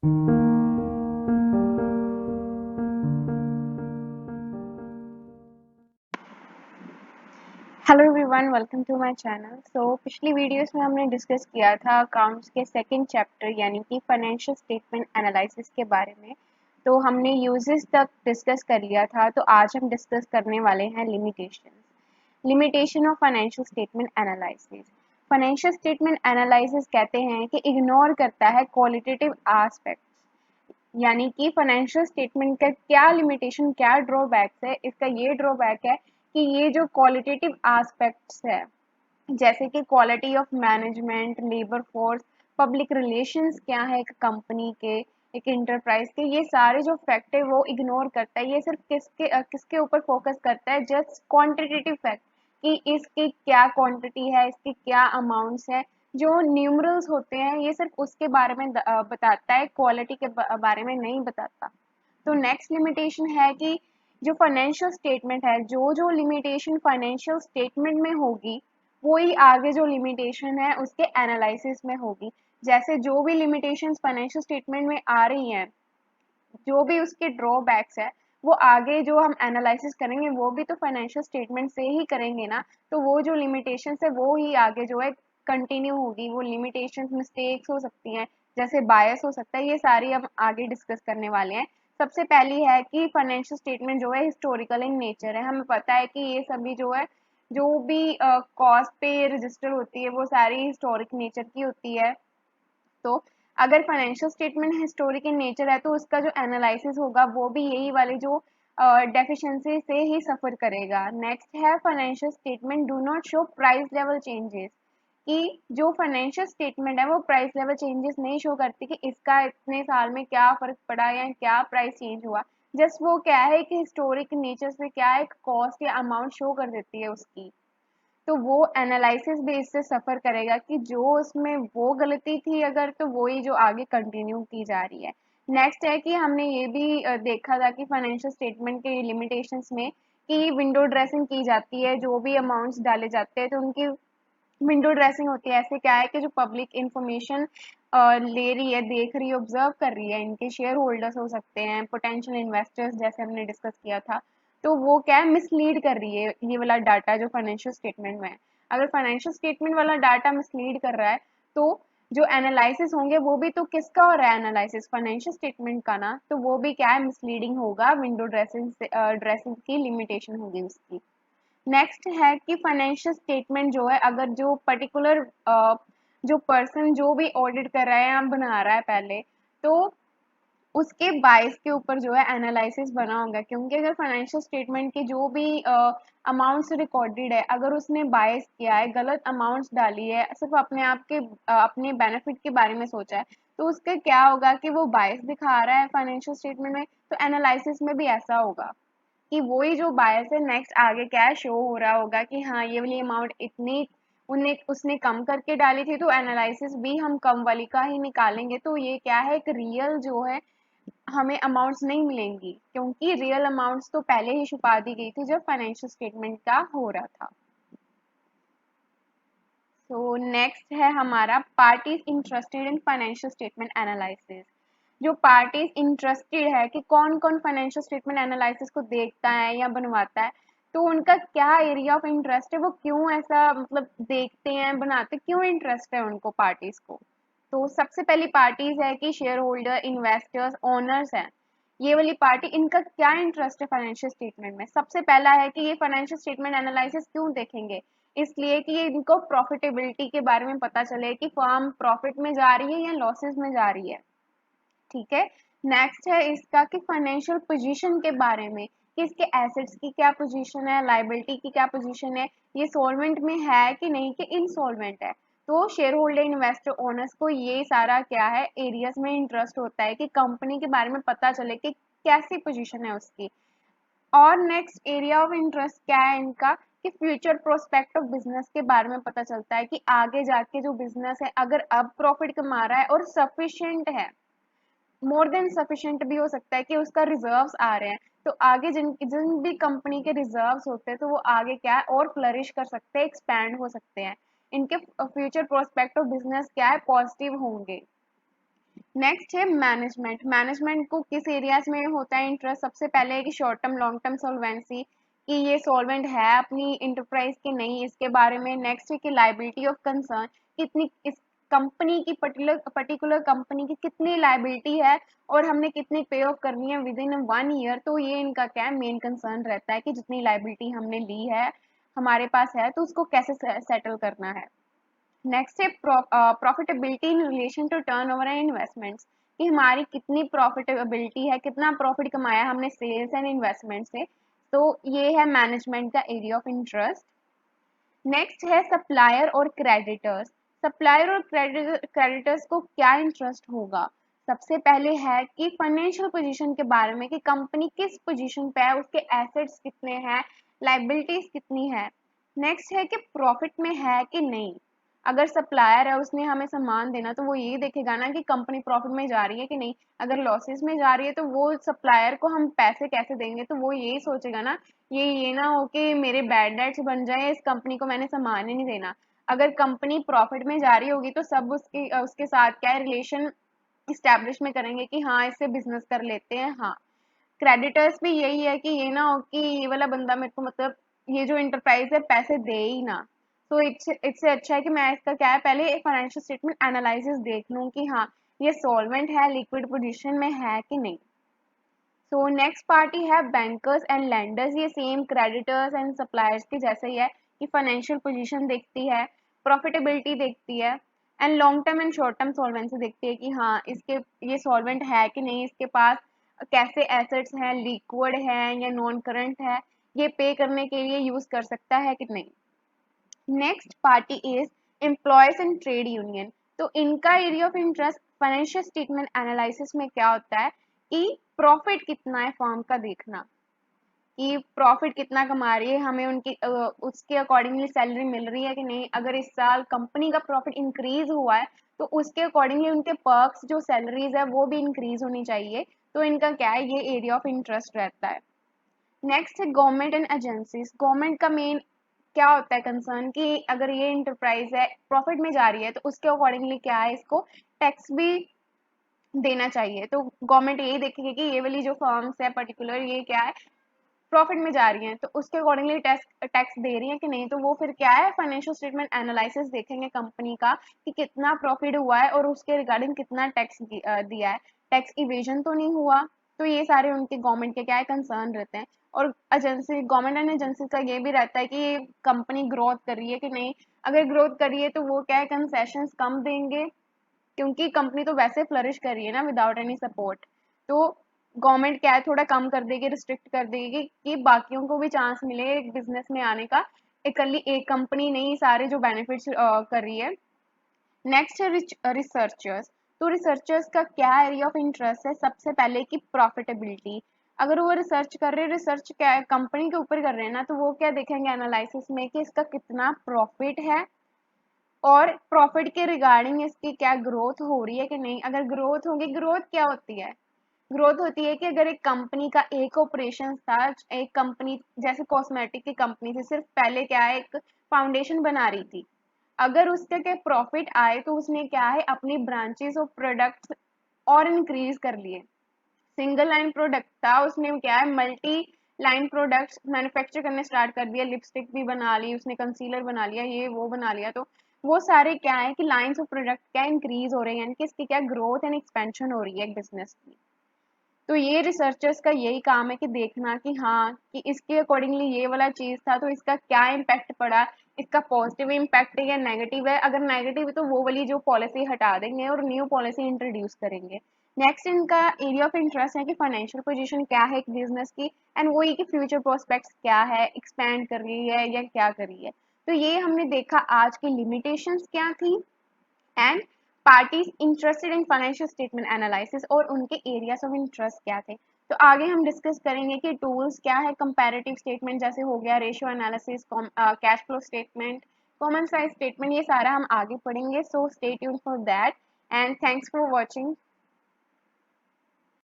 Hello everyone, welcome to my channel. पिछली videos में हमने डिस्कस किया था अकाउंट्स के सेकंड चैप्टर यानी कि फाइनेंशियल स्टेटमेंट एनालिसिस के बारे में। तो हमने यूजेस तक डिस्कस कर लिया था। तो आज हम डिस्कस करने वाले हैं limitation of financial statement analysis. Financial statement analysis कहते हैं कि इग्नोर करता है क्वालिटेटिव एस्पेक्ट, यानी कि फाइनेंशियल स्टेटमेंट का क्या लिमिटेशन, क्या ड्रॉबैक्स है। इसका ये ड्रॉबैक है कि ये जो क्वालिटेटिव एस्पेक्ट्स है, जैसे कि quality of management, labour force, public relations क्या है एक कंपनी के, एक इंटरप्राइज के, ये सारे जो फैक्ट है वो इग्नोर करता है। ये सिर्फ किसके ऊपर फोकस करता है, जस्ट क्वांटिटेटिव फैक्ट कि इसकी क्या क्वांटिटी है, इसके क्या अमाउंट्स है। जो न्यूमरल्स होते हैं ये सिर्फ उसके बारे में बताता है, क्वालिटी के बारे में नहीं बताता। तो नेक्स्ट लिमिटेशन है कि जो फाइनेंशियल स्टेटमेंट है, जो जो लिमिटेशन फाइनेंशियल स्टेटमेंट में होगी वही आगे जो लिमिटेशन है उसके एनालिसिस में होगी। जैसे जो भी लिमिटेशंस फाइनेंशियल स्टेटमेंट में आ रही हैं, जो भी उसके ड्रॉबैक्स है, वो आगे जो हम एनालिसिस करेंगे वो भी तो फाइनेंशियल स्टेटमेंट से ही करेंगे ना। तो वो जो लिमिटेशंस है वो ही आगे जो है कंटिन्यू होगी। वो लिमिटेशंस मिस्टेक्स हो सकती हैं, जैसे बायस हो सकता है, ये सारी हम आगे डिस्कस करने वाले हैं। सबसे पहली है कि फाइनेंशियल स्टेटमेंट जो है हिस्टोरिकल इन नेचर है। हमें पता है कि ये सभी जो है, जो भी कॉस्ट पे रजिस्टर होती है वो सारी हिस्टोरिक नेचर की होती है। तो अगर financial statement historic in nature है तो उसका जो एनालिसिस होगा वो भी यही वाले जो डेफिशिएंसी से ही सफर करेगा। नेक्स्ट है financial statement do not show price level changes, कि जो फाइनेंशियल स्टेटमेंट है वो प्राइस लेवल चेंजेस नहीं शो करती कि इसका इतने साल में क्या फर्क पड़ा या क्या प्राइस चेंज हुआ। जस्ट वो क्या है कि हिस्टोरिक नेचर से क्या है, कॉस्ट या अमाउंट शो कर देती है उसकी। तो वो एनालिसिस भी इससे सफ़र करेगा कि जो उसमें वो गलती थी अगर, तो वही जो आगे कंटिन्यू की जा रही है। नेक्स्ट है कि हमने ये भी देखा था कि फाइनेंशियल स्टेटमेंट के लिमिटेशंस में कि विंडो ड्रेसिंग की जाती है। जो भी अमाउंट्स डाले जाते हैं तो उनकी विंडो ड्रेसिंग होती है। ऐसे क्या है कि जो पब्लिक इंफॉर्मेशन ले रही है, देख रही है, ऑब्जर्व कर रही है, इनके शेयर होल्डर्स हो सकते हैं, पोटेंशियल इन्वेस्टर्स, जैसे हमने डिस्कस किया था। तो वो क्या है, मिसलीड कर रही है ये वाला डाटा जो फाइनेंशियल स्टेटमेंट में है। अगर फाइनेंशियल स्टेटमेंट वाला डाटा मिसलीड कर रहा है तो जो एनालिसिस होंगे वो भी तो किसका हो रहा है, एनालिसिस फाइनेंशियल स्टेटमेंट का ना। तो वो भी क्या है, मिसलीडिंग होगा। विंडो ड्रेसिंग ड्रेसिंग की लिमिटेशन होगी उसकी। नेक्स्ट है कि फाइनेंशियल स्टेटमेंट जो है, अगर जो पर्टिकुलर जो पर्सन जो भी ऑडिट कर रहा है या बना रहा है पहले, तो उसके बायस के ऊपर जो है एनालिसिस बना होगा। क्योंकि अगर फाइनेंशियल स्टेटमेंट की जो भी अमाउंट्स रिकॉर्डेड है, अगर उसने बायस किया है, गलत अमाउंट्स डाली है, सिर्फ अपने आप के अपने बेनिफिट के बारे में सोचा है, तो उसका क्या होगा कि वो बायस दिखा रहा है फाइनेंशियल स्टेटमेंट में। तो एनालिसिस में भी ऐसा होगा कि वही जो बायस है नेक्स्ट आगे क्या शो हो रहा होगा कि हाँ ये वाली अमाउंट इतनी उन्हें उसने कम करके डाली थी, तो एनालिसिस भी हम कम वाली का ही निकालेंगे। तो ये क्या है, एक रियल जो है हमें अमाउंट्स नहीं मिलेंगी, क्योंकि रियल अमाउंट्स तो पहले ही छुपा दी गई थी जब फाइनेंशियल स्टेटमेंट का हो रहा था। सो नेक्स्ट है हमारा parties interested in financial statement analysis. जो पार्टीज इंटरेस्टेड है कि कौन कौन फाइनेंशियल स्टेटमेंट एनालिसिस को देखता है या बनवाता है, तो उनका क्या एरिया ऑफ इंटरेस्ट है, वो क्यों ऐसा मतलब देखते हैं, बनाते, क्यों इंटरेस्ट है उनको पार्टीज को। तो सबसे पहली पार्टीज है कि शेयर होल्डर, इन्वेस्टर्स, ओनर्स हैं। ये वाली पार्टी, इनका क्या इंटरेस्ट है फाइनेंशियल स्टेटमेंट में। सबसे पहला है कि ये फाइनेंशियल स्टेटमेंट एनालिसिस क्यों देखेंगे, इसलिए कि ये इनको प्रॉफिटेबिलिटी के बारे में पता चले कि फर्म प्रॉफिट में जा रही है या लॉसेस में जा रही है। ठीक है। नेक्स्ट है इसका कि फाइनेंशियल पोजीशन के बारे में, कि इसके एसेट्स की क्या पोजीशन है, लाइबिलिटी की क्या पोजीशन है, ये सॉल्वेंट में है कि नहीं, कि इनसॉल्वेंट है। तो शेयर होल्डर, इन्वेस्टर, ओनर्स को ये सारा क्या है, एरियाज में इंटरेस्ट होता है कि कंपनी के बारे में पता चले कि कैसी पोजीशन है उसकी। और नेक्स्ट एरिया ऑफ इंटरेस्ट क्या है इनका, कि फ्यूचर प्रोस्पेक्ट ऑफ बिजनेस के बारे में पता चलता है कि आगे जाके जो बिजनेस है अगर अब प्रॉफिट कमा रहा है और सफिशिएंट है, मोर देन सफिशिएंट भी हो सकता है कि उसका रिजर्व्स आ रहे हैं, तो आगे जिन जिन भी कंपनी के रिजर्व्स होते हैं तो वो आगे क्या है और फ्लरिश कर सकते हैं, एक्सपैंड हो सकते हैं। इनके फ्यूचर प्रोस्पेक्ट ऑफ बिजनेस क्या है, पॉजिटिव होंगे। नेक्स्ट है मैनेजमेंट। मैनेजमेंट को किस एरियाज में होता है इंटरेस्ट? सबसे पहले है कि short term long term solvency, कि ये सॉल्वेंट है अपनी इंटरप्राइज की नहीं, इसके बारे में। नेक्स्ट है कि लाइबिलिटी ऑफ कंसर्न, कितनी इस कंपनी की पर्टिकुलर कंपनी की कितनी लाइबिलिटी है और हमने कितनी पे ऑफ करनी है विद इन 1 ईयर। तो ये इनका क्या है, मेन कंसर्न रहता है कि जितनी लाइबिलिटी हमने ली है, हमारे पास है, तो उसको कैसे सेटल करना है। नेक्स्ट है profitability in relation to turnover and investments, कि हमारी कितनी प्रॉफिटेबिलिटी है, कितना प्रॉफिट कमाया हमने सेल्स एंड इन्वेस्टमेंट से। तो ये है मैनेजमेंट का एरिया ऑफ इंटरेस्ट। नेक्स्ट है सप्लायर और क्रेडिटर्स। सप्लायर और क्रेडिटर्स को क्या इंटरेस्ट होगा? सबसे पहले है कि फाइनेंशियल पोजीशन के बारे में, कि कंपनी किस पोजीशन पे है, उसके एसेट्स कितने हैं, लाइबिलिटीज कितनी है। नेक्स्ट है कि प्रॉफिट में है कि नहीं। अगर सप्लायर है, उसने हमें सामान देना, तो वो ये देखेगा ना कि कंपनी प्रॉफिट में जा रही है कि नहीं। अगर लॉसेस में जा रही है, तो वो सप्लायर को हम पैसे कैसे देंगे, तो वो यही सोचेगा ना, ये ना हो कि मेरे बैड डेट्स बन जाए, इस कंपनी को मैंने सामान ही नहीं देना। अगर कंपनी प्रॉफिट में जा रही होगी, तो सब उसके साथ क्या रिलेशन इस्टेब्लिश में करेंगे कि हाँ, इससे बिजनेस कर लेते हैं। हाँ, क्रेडिटर्स भी यही है कि ये ना हो कि ये वाला बंदा मेरे को, मतलब ये जो इंटरप्राइज है, पैसे दे ही ना। तो इससे अच्छा है कि मैं इसका क्या है, पहले फाइनेंशियल स्टेटमेंट एनालिसिस देख लूँ कि हाँ, ये सॉल्वेंट है, लिक्विड पोजीशन में है कि नहीं। सो नेक्स्ट पार्टी है बैंकर्स एंड लैंडर्स। ये सेम क्रेडिटर्स एंड सप्लायर्स के जैसे ही है, कि फाइनेंशियल पोजीशन देखती है, प्रॉफिटेबिलिटी देखती है, and long term and short term solvency देखती है कि हाँ, इसके ये सॉल्वेंट है कि नहीं, इसके पास कैसे एसेट्स हैं, लिक्विड है या नॉन करंट है, ये पे करने के लिए यूज कर सकता है कि नहीं। Next party is employees and trade union. तो इनका area of interest financial statement analysis में क्या होता है, कि प्रॉफिट कितना है फर्म का देखना, कि प्रॉफिट कितना कमा रही है, हमें उनकी उसके अकॉर्डिंगली सैलरी मिल रही है कि नहीं। अगर इस साल कंपनी का प्रॉफिट इंक्रीज हुआ है, तो उसके अकॉर्डिंगली उनके पर्क्स जो सैलरीज है वो भी इंक्रीज होनी चाहिए। तो इनका क्या है, ये एरिया ऑफ इंटरेस्ट रहता है। नेक्स्ट है गवर्नमेंट एंड एजेंसीज। गवर्नमेंट का मेन क्या होता है कंसर्न, कि अगर ये इंटरप्राइज है प्रॉफिट में जा रही है, तो उसके अकॉर्डिंगली क्या है, इसको टैक्स भी देना चाहिए। तो गवर्नमेंट यही देखेगी कि ये वाली जो फर्म्स है पर्टिकुलर, ये क्या है, प्रॉफिट में जा रही हैं, तो उसके अकॉर्डिंगली टैक्स टैक्स दे रही है कि नहीं। तो वो फिर क्या है, फाइनेंशियल स्टेटमेंट एनालिसिस देखेंगे कंपनी का, कि कितना प्रॉफिट हुआ है और उसके रिगार्डिंग कितना टैक्स दिया है, टैक्स इवेजन तो नहीं हुआ। तो ये सारे उनके गवर्नमेंट के क्या है, कंसर्न रहते हैं। और एजेंसी, गवर्नमेंट एंड एजेंसी का ये भी रहता है कि कंपनी ग्रोथ कर रही है कि नहीं। अगर ग्रोथ कर रही है, तो वो क्या है, कंसेशंस कम देंगे, क्योंकि कंपनी तो वैसे फ्लरिश कर रही है ना विदाउट एनी सपोर्ट। तो गवर्नमेंट क्या है, थोड़ा कम कर देगी, रिस्ट्रिक्ट कर देगी, कि बाकियों को भी चांस मिले एक बिजनेस में आने का, इकल्ली एक कंपनी नहीं सारे जो बेनिफिट्स कर रही है। नेक्स्ट है रिसर्चर्स। तो रिसर्चर्स का क्या एरिया ऑफ इंटरेस्ट है? सबसे पहले की प्रॉफिटेबिलिटी। अगर वो रिसर्च कर रहे हैं, रिसर्च क्या कंपनी के ऊपर कर रहे हैं ना, तो वो क्या देखेंगे एनालिसिस में, कि इसका कितना प्रॉफिट है, और प्रॉफिट के रिगार्डिंग इसकी क्या ग्रोथ हो रही है कि नहीं। अगर ग्रोथ होगी, ग्रोथ क्या होती है, ग्रोथ होती है कि अगर एक कंपनी का एक ऑपरेशन था, एक कंपनी जैसे कॉस्मेटिक की कंपनी थी, सिर्फ पहले क्या है, एक फाउंडेशन बना रही थी। अगर उसके क्या प्रॉफिट आए, तो उसने क्या है, अपनी ब्रांचेस और प्रोडक्ट्स और इंक्रीज कर लिए। सिंगल लाइन प्रोडक्ट था, उसने क्या है, मल्टी लाइन प्रोडक्ट्स मैन्युफैक्चर करने स्टार्ट कर दिया, लिपस्टिक भी बना ली उसने, कंसीलर बना लिया, ये वो बना लिया। तो वो सारे क्या है, कि लाइंस ऑफ प्रोडक्ट क्या इंक्रीज हो रहे हैं, यानी कि इसकी क्या ग्रोथ एंड एक्सपेंशन हो रही है एक बिजनेस की। तो ये रिसर्चर्स का यही काम है कि देखना कि हाँ, कि इसके अकॉर्डिंगली ये वाला चीज था, तो इसका क्या इम्पैक्ट पड़ा, इसका पॉजिटिव इम्पैक्ट है या नेगेटिव है। अगर नेगेटिव है, तो वो वाली जो पॉलिसी हटा देंगे और न्यू पॉलिसी इंट्रोड्यूस करेंगे। नेक्स्ट इनका एरिया ऑफ इंटरेस्ट है कि फाइनेंशियल पोजीशन क्या है एक बिजनेस की, एंड वो ये कि फ्यूचर प्रोस्पेक्ट्स क्या है, एक्सपैंड कर रही है या क्या कर रही है। तो ये हमने देखा आज की लिमिटेशंस क्या थी, and parties interested in financial statement analysis और उनके एरियाज ऑफ इंटरेस्ट क्या थे। तो आगे हम डिस्कस करेंगे कि टूल्स क्या है, कंपैरेटिव स्टेटमेंट जैसे हो गया, ratio analysis, cash flow statement, common size statement, ये सारा हम आगे पढ़ेंगे। So stay tuned for that, and thanks for watching.